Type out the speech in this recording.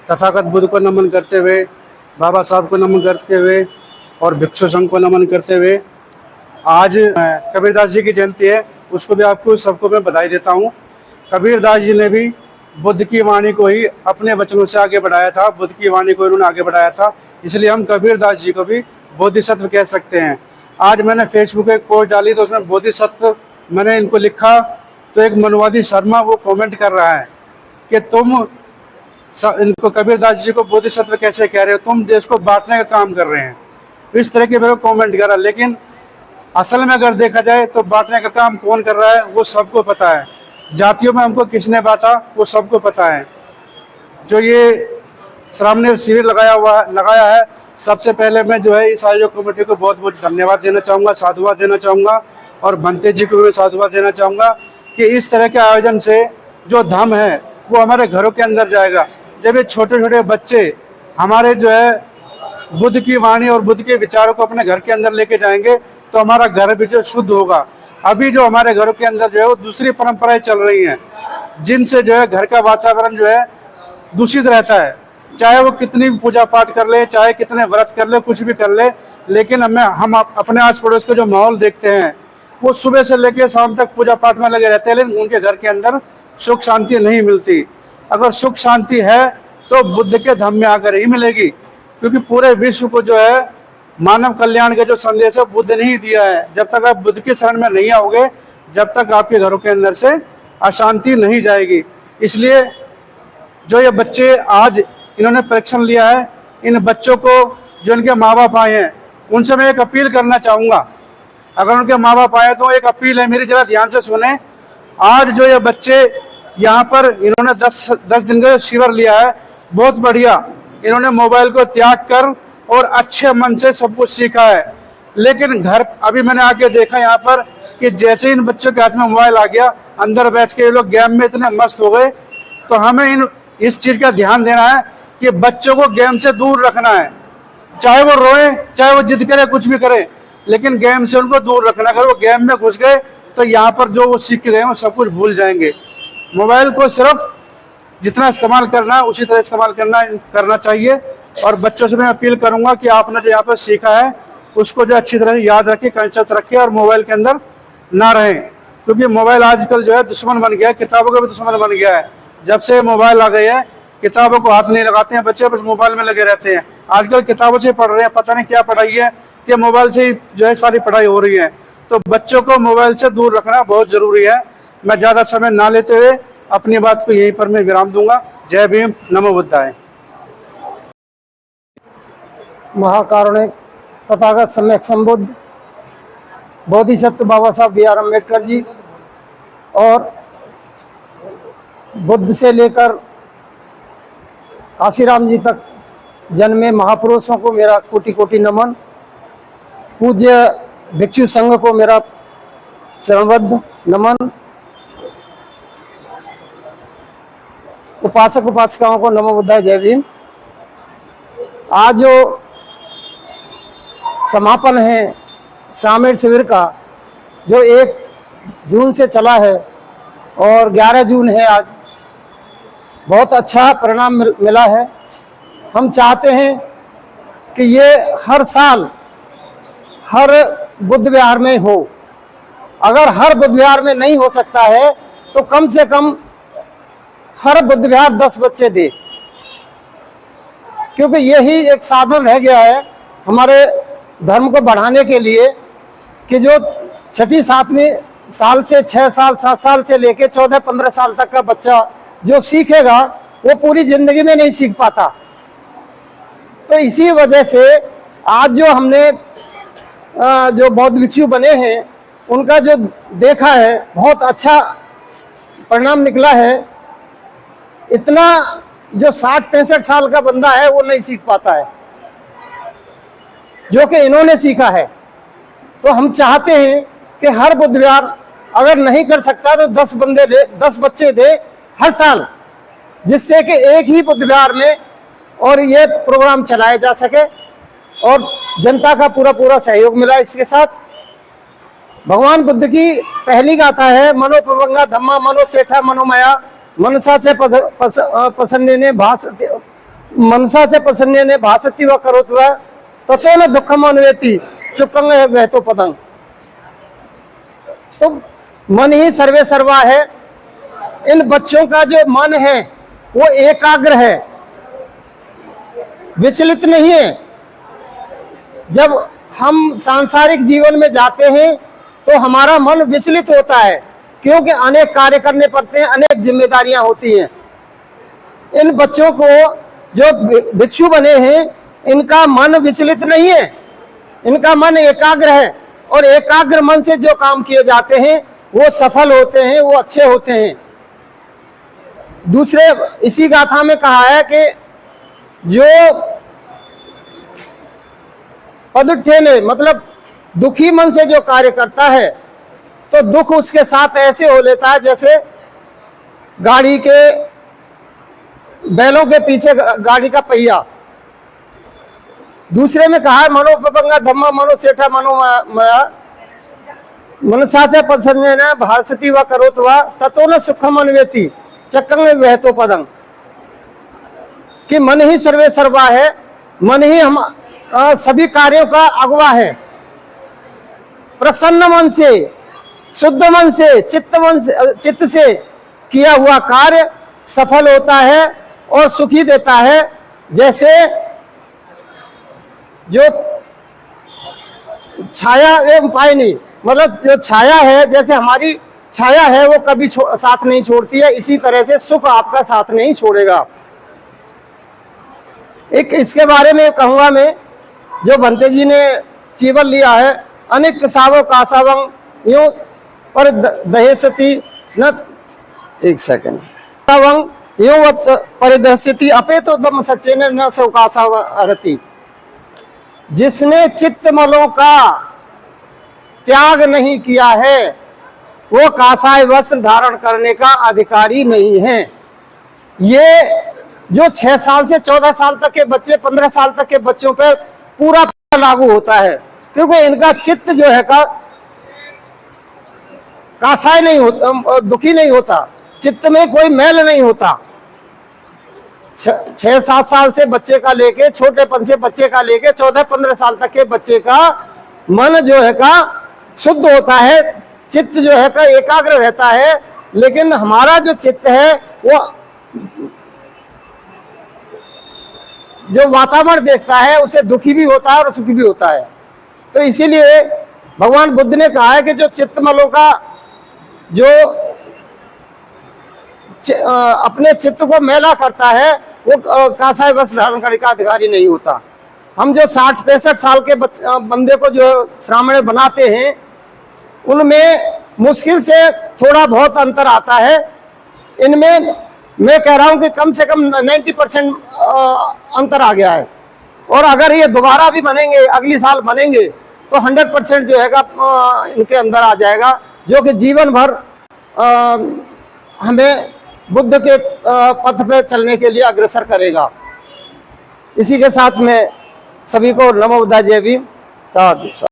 तथागत बुद्ध को नमन करते हुए, बाबा साहब को नमन करते हुए और भिक्षु संघ को नमन करते हुए आज कबीरदास जी की जयंती है, उसको भी आपको सबको मैं बधाई देता हूँ। कबीरदास जी ने भी बुद्ध की वाणी को ही अपने वचनों से आगे बढ़ाया था, बुद्ध की वाणी को इन्होंने आगे बढ़ाया था, इसलिए हम कबीरदास जी को भी बोधिसत्व कह सकते हैं। आज मैंने फेसबुक पे एक पोस्ट डाली तो उसमें बोधिसत्व मैंने इनको लिखा, तो एक मनुवादी शर्मा वो कमेंट कर रहा है कि तुम इनको कबीरदास जी को बोधिसत्व कैसे कह रहे हो, तुम देश को बांटने का काम कर रहे हैं। इस तरह के मेरे को कमेंट करा, लेकिन असल में अगर देखा जाए तो बांटने का काम कौन कर रहा है वो सबको पता है। जातियों में हमको किसने बांटा वो सबको पता है। जो ये सामने शिविर लगाया है, सबसे पहले मैं जो है इस आयोजक कमेटी को बहुत बहुत धन्यवाद देना चाहूँगा, साधुवाद देना चाहूँगा, और भंते जी को भी साधुवाद देना चाहूँगा कि इस तरह के आयोजन से जो धर्म है वो हमारे घरों के अंदर जाएगा। जब ये छोटे छोटे बच्चे हमारे जो है बुद्ध की वाणी और बुद्ध के विचारों को अपने घर के अंदर लेके जाएंगे तो हमारा घर भी जो शुद्ध होगा। अभी जो हमारे घरों के अंदर जो है वो दूसरी परंपराएं चल रही हैं, जिनसे जो है घर का वातावरण जो है दूषित रहता है। चाहे वो कितनी भी पूजा पाठ कर ले, चाहे कितने व्रत कर ले, कुछ भी कर ले, लेकिन हम अपने आस पड़ोस के जो माहौल देखते हैं वो सुबह से लेकर शाम तक पूजा पाठ में लगे रहते हैं, लेकिन उनके घर के अंदर सुख शांति नहीं मिलती। अगर सुख शांति है तो बुद्ध के धम्म में आकर ही मिलेगी, क्योंकि पूरे विश्व को जो है मानव कल्याण का जो संदेश है बुद्ध ने ही दिया है। जब तक आप बुद्ध के शरण में नहीं आओगे, जब तक आपके घरों के अंदर से अशांति नहीं जाएगी। इसलिए जो ये बच्चे आज इन्होंने परीक्षण लिया है, इन बच्चों को जो इनके माँ बाप आए हैं उनसे मैं एक अपील करना चाहूँगा। अगर उनके माँ बाप आए तो एक अपील है मेरी, जरा ध्यान से सुने। आज जो ये बच्चे यहाँ पर इन्होंने 10 दिन का शिविर लिया है, बहुत बढ़िया। इन्होंने मोबाइल को त्याग कर और अच्छे मन से सब कुछ सीखा है, लेकिन घर अभी मैंने आके देखा यहाँ पर कि जैसे इन बच्चों के हाथ में मोबाइल आ गया, अंदर बैठ के ये लोग गेम में इतने मस्त हो गए। तो हमें इस चीज़ का ध्यान देना है कि बच्चों को गेम से दूर रखना है। चाहे वो रोए, चाहे वो जिद करे, कुछ भी करे, लेकिन गेम से उनको दूर रखना। अगर वो गेम में घुस गए तो यहाँ पर जो वो सीख के गए वो सब कुछ भूल जाएंगे। मोबाइल को सिर्फ जितना इस्तेमाल करना है उसी तरह इस्तेमाल करना चाहिए। और बच्चों से मैं अपील करूंगा कि आपने जो यहाँ पर सीखा है उसको जो अच्छी तरह याद रखें, कंसेप्ट रखें और मोबाइल के अंदर ना रहें, क्योंकि मोबाइल आजकल जो है दुश्मन बन गया है, किताबों का भी दुश्मन बन गया है। जब से मोबाइल आ गए हैं किताबों को हाथ नहीं लगाते हैं बच्चे, बस मोबाइल में लगे रहते हैं। आजकल किताबों से पढ़ रहे हैं, पता नहीं क्या पढ़ाई है कि मोबाइल से ही जो है सारी पढ़ाई हो रही है। तो बच्चों को मोबाइल से दूर रखना बहुत ज़रूरी है। मैं ज़्यादा समय ना लेते हुए अपनी बात को यहीं पर मैं विराम दूंगा। जय भीम, नमो बुद्धाय। महाकारुणिक तथागत सम्यक संबुद्ध बोधिसत्व बाबा साहब बी आर अम्बेडकर जी और बुद्ध से लेकर काशीराम जी तक जन्मे महापुरुषों को मेरा कोटि कोटि नमन। पूज्य भिक्षु संघ को मेरा चरणबद्ध नमन। उपासक उपासिकाओं को नमो बुद्धाय, जय भीम। आज जो समापन है शामिल शिविर का, जो 1 जून से चला है और 11 जून है आज, बहुत अच्छा परिणाम मिला है। हम चाहते हैं कि ये हर साल हर बुद्ध विहार में हो। अगर हर बुद्ध विहार में नहीं हो सकता है तो कम से कम हर बुद्ध विहार 10 बच्चे दे, क्योंकि यही एक साधन रह गया है हमारे धर्म को बढ़ाने के लिए कि जो 6ठी 7वीं साल से 6 साल 7 साल से लेके 14-15 साल तक का बच्चा जो सीखेगा वो पूरी जिंदगी में नहीं सीख पाता। तो इसी वजह से आज जो हमने जो बौद्ध भिक्षु बने हैं उनका जो देखा है बहुत अच्छा परिणाम निकला है। इतना जो 60-65 साल का बंदा है वो नहीं सीख पाता है जो कि इन्होंने सीखा है। तो हम चाहते हैं कि हर बुद्ध विहार अगर नहीं कर सकता तो 10 बच्चे दे हर साल, जिससे कि एक ही बुद्ध विहार में और ये प्रोग्राम चलाया जा सके और जनता का पूरा सहयोग मिला। इसके साथ भगवान बुद्ध की पहली गाथा है, मनो प्रभंगा धम्मा मनो सेठा मनोमया मनसा से प्रसन्नेन भासते मनसा से प्रसन्नेन भासति व करोति व ततो न दुःखम अन्वेति चुप्पंग वहतो पदं। तो मन ही सर्वे सर्वा है। इन बच्चों का जो मन है वो एकाग्र है, विचलित नहीं है। जब हम सांसारिक जीवन में जाते हैं तो हमारा मन विचलित होता है, क्योंकि अनेक कार्य करने पड़ते हैं, अनेक जिम्मेदारियां होती हैं। इन बच्चों को जो भिक्षु बने हैं इनका मन विचलित नहीं है, इनका मन एकाग्र है, और एकाग्र मन से जो काम किए जाते हैं वो सफल होते हैं, वो अच्छे होते हैं। दूसरे इसी गाथा में कहा है कि जो पदुत्थेन मतलब दुखी मन से जो कार्य करता है तो दुख उसके साथ ऐसे हो लेता है जैसे गाड़ी के बैलों के पीछे गाड़ी का पहिया। दूसरे में कहा है मनोपभंगा धम्मा मनोसेठा मनोमया मनसा से प्रसन्नेन भासति व करोति व ततो न सुखम अन्वेति चक्रं वहतो पदं। कि मन ही सर्वे सर्वा है, मन ही हम सभी कार्यों का अगुवा है। प्रसन्न मन से, शुद्ध मन से, चित्त से किया हुआ कार्य सफल होता है और सुखी देता है। जैसे जो छाया एवं पायनी, मतलब जो छाया है, जैसे हमारी छाया है वो कभी साथ नहीं छोड़ती है, इसी तरह से सुख आपका साथ नहीं छोड़ेगा। एक इसके बारे में कहूंगा मैं, जो भंते जी ने जीवन लिया है, अनेक सावो कासावंग यूं पर दहेसती न, एक सेकंड, सावंग यूं परिदहसती अपे तो दम सच्चे न सौकासावरती। जिसने चित्त मलों का त्याग नहीं किया है वो कासाय वस्त्र धारण करने का अधिकारी नहीं है। ये जो 6 साल से 14 साल तक के बच्चे, 15 साल तक के बच्चों पर पूरा लागू होता है, क्योंकि इनका चित्त जो है कासाय नहीं होता, दुखी नहीं होता, चित्त में कोई मैल नहीं होता। 6-7 साल से बच्चे का लेके, छोटेपन से बच्चे का लेके 14-15 साल तक के बच्चे का मन जो है शुद्ध होता है, चित्त जो है एकाग्र रहता है। लेकिन हमारा जो चित्त है वो जो वातावरण देखता है उसे दुखी भी होता है और सुखी भी होता है। तो इसीलिए भगवान बुद्ध ने कहा है कि जो चित्तमलों का जो अपने चित्त को मैला करता है वो कासाय वस्त्र धारण करने का अधिकारी नहीं होता। हम जो 60-65 साल के बंदे को जो श्रामण बनाते हैं उनमें मुश्किल से थोड़ा बहुत अंतर आता है। इनमें मैं कह रहा हूं कि कम से कम 90% अंतर आ गया है, और अगर ये दोबारा भी बनेंगे, अगली साल बनेंगे, तो 100% जो है इनके अंदर आ जाएगा, जो कि जीवन भर हमें बुद्ध के पथ पे चलने के लिए अग्रसर करेगा। इसी के साथ में सभी को नमो बुद्धाय जय भीम, साधु।